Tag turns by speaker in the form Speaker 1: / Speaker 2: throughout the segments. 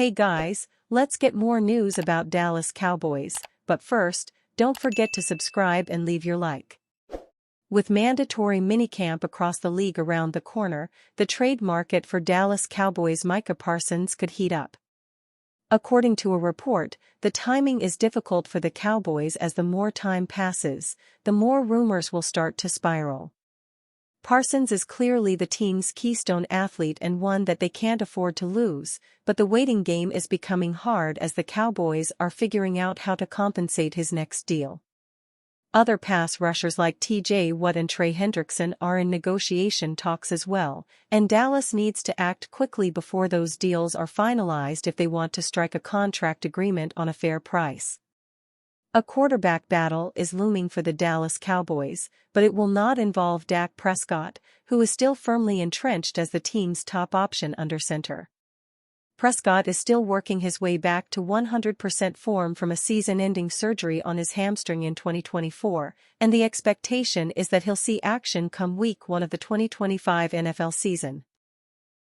Speaker 1: Hey guys, let's get more news about Dallas Cowboys, but first, don't forget to subscribe and leave your like. With mandatory minicamp across the league around the corner, the trade market for Dallas Cowboys Micah Parsons could heat up. According to a report, the timing is difficult for the Cowboys as the more time passes, the more rumors will start to spiral. Parsons is clearly the team's keystone athlete and one that they can't afford to lose, but the waiting game is becoming hard as the Cowboys are figuring out how to compensate his next deal. Other pass rushers like T.J. Watt and Trey Hendrickson are in negotiation talks as well, and Dallas needs to act quickly before those deals are finalized if they want to strike a contract agreement on a fair price. A quarterback battle is looming for the Dallas Cowboys, but it will not involve Dak Prescott, who is still firmly entrenched as the team's top option under center. Prescott is still working his way back to 100% form from a season-ending surgery on his hamstring in 2024, and the expectation is that he'll see action come week 1 of the 2025 NFL season.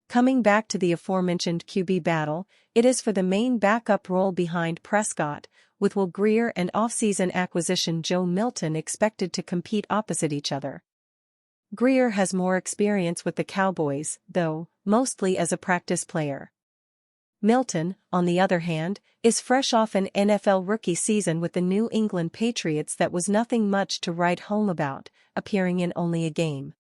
Speaker 1: Coming back to the aforementioned QB battle, it is for the main backup role behind Prescott, with Will Grier and offseason acquisition Joe Milton expected to compete opposite each other. Grier has more experience with the Cowboys, though, mostly as a practice player. Milton, on the other hand, is fresh off an NFL rookie season with the New England Patriots that was nothing much to write home about, appearing in only a game.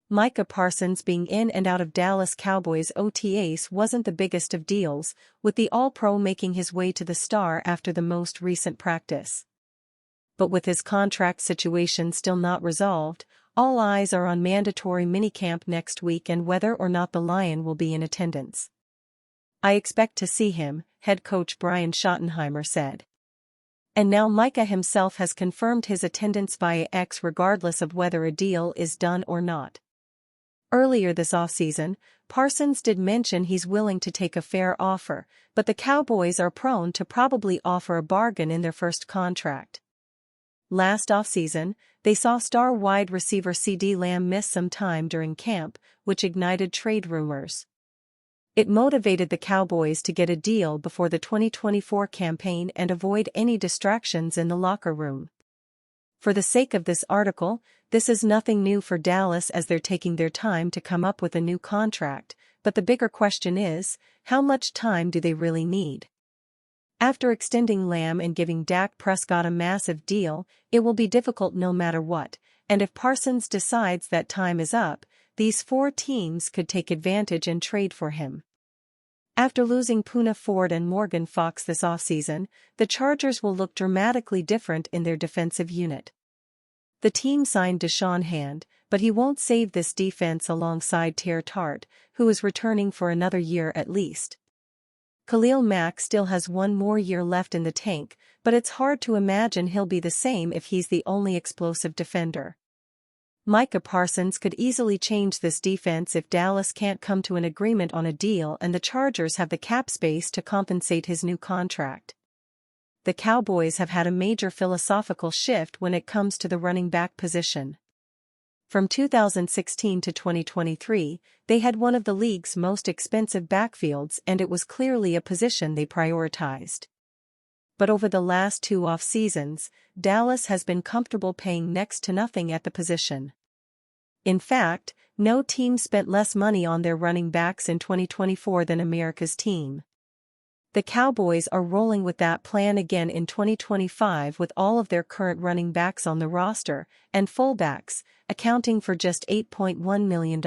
Speaker 1: Micah Parsons being in and out of Dallas Cowboys OTAs wasn't the biggest of deals, with the All-Pro making his way to the Star after the most recent practice. But with his contract situation still not resolved, all eyes are on mandatory minicamp next week and whether or not the Lion will be in attendance. I expect to see him, head coach Brian Schottenheimer said. And now Micah himself has confirmed his attendance via X regardless of whether a deal is done or not. Earlier this offseason, Parsons did mention he's willing to take a fair offer, but the Cowboys are prone to probably offer a bargain in their first contract. Last offseason, they saw star wide receiver CeeDee Lamb miss some time during camp, which ignited trade rumors. It motivated the Cowboys to get a deal before the 2024 campaign and avoid any distractions in the locker room. For the sake of this article, this is nothing new for Dallas as they're taking their time to come up with a new contract, but the bigger question is, how much time do they really need? After extending Lamb and giving Dak Prescott a massive deal, it will be difficult no matter what, and if Parsons decides that time is up, these four teams could take advantage and trade for him. After losing Poona Ford and Morgan Fox this offseason, the Chargers will look dramatically different in their defensive unit. The team signed Deshaun Hand, but he won't save this defense alongside Tear Tart, who is returning for another year at least. Khalil Mack still has one more year left in the tank, but it's hard to imagine he'll be the same if he's the only explosive defender. Micah Parsons could easily change this defense if Dallas can't come to an agreement on a deal and the Chargers have the cap space to compensate his new contract. The Cowboys have had a major philosophical shift when it comes to the running back position. From 2016 to 2023, they had one of the league's most expensive backfields and it was clearly a position they prioritized. But over the last two off-seasons, Dallas has been comfortable paying next to nothing at the position. In fact, no team spent less money on their running backs in 2024 than America's team. The Cowboys are rolling with that plan again in 2025 with all of their current running backs on the roster, and fullbacks, accounting for just $8.1 million.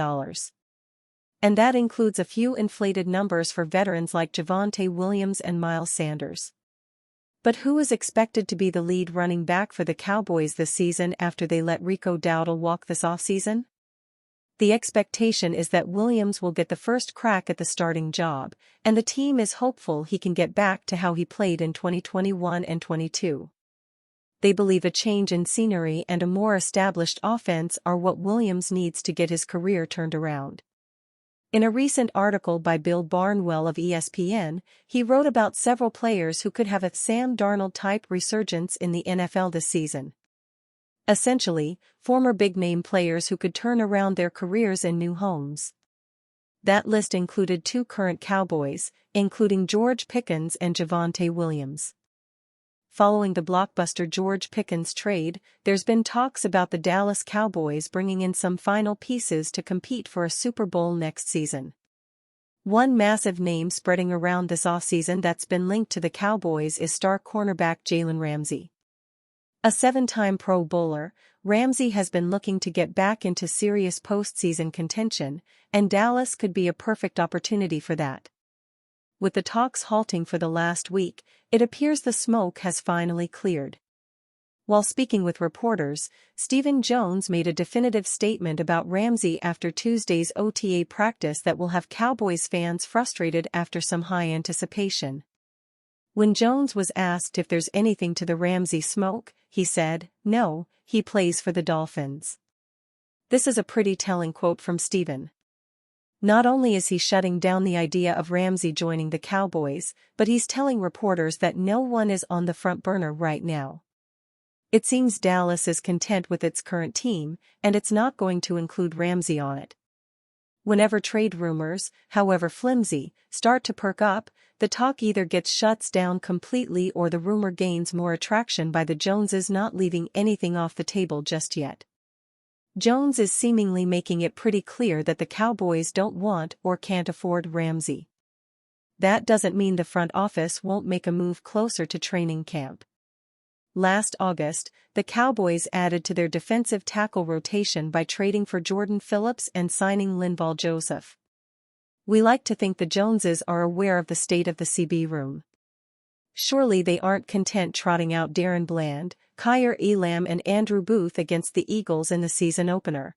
Speaker 1: And that includes a few inflated numbers for veterans like Javonte Williams and Miles Sanders. But who is expected to be the lead running back for the Cowboys this season after they let Rico Dowdle walk this offseason? The expectation is that Williams will get the first crack at the starting job, and the team is hopeful he can get back to how he played in 2021 and 22. They believe a change in scenery and a more established offense are what Williams needs to get his career turned around. In a recent article by Bill Barnwell of ESPN, he wrote about several players who could have a Sam Darnold-type resurgence in the NFL this season. Essentially, former big-name players who could turn around their careers in new homes. That list included 2 current Cowboys, including George Pickens and Javonte Williams. Following the blockbuster George Pickens trade, there's been talks about the Dallas Cowboys bringing in some final pieces to compete for a Super Bowl next season. One massive name spreading around this offseason that's been linked to the Cowboys is star cornerback Jalen Ramsey. A 7-time Pro Bowler, Ramsey has been looking to get back into serious postseason contention, and Dallas could be a perfect opportunity for that. With the talks halting for the last week, it appears the smoke has finally cleared. While speaking with reporters, Stephen Jones made a definitive statement about Ramsey after Tuesday's OTA practice that will have Cowboys fans frustrated after some high anticipation. When Jones was asked if there's anything to the Ramsey smoke, he said, "No, he plays for the Dolphins." This is a pretty telling quote from Stephen. Not only is he shutting down the idea of Ramsey joining the Cowboys, but he's telling reporters that no one is on the front burner right now. It seems Dallas is content with its current team, and it's not going to include Ramsey on it. Whenever trade rumors, however flimsy, start to perk up, the talk either gets shut down completely or the rumor gains more attraction by the Joneses not leaving anything off the table just yet. Jones is seemingly making it pretty clear that the Cowboys don't want or can't afford Ramsey. That doesn't mean the front office won't make a move closer to training camp. Last August, the Cowboys added to their defensive tackle rotation by trading for Jordan Phillips and signing Linval Joseph. We like to think the Joneses are aware of the state of the CB room. Surely they aren't content trotting out Darren Bland, Kyer Elam and Andrew Booth against the Eagles in the season opener.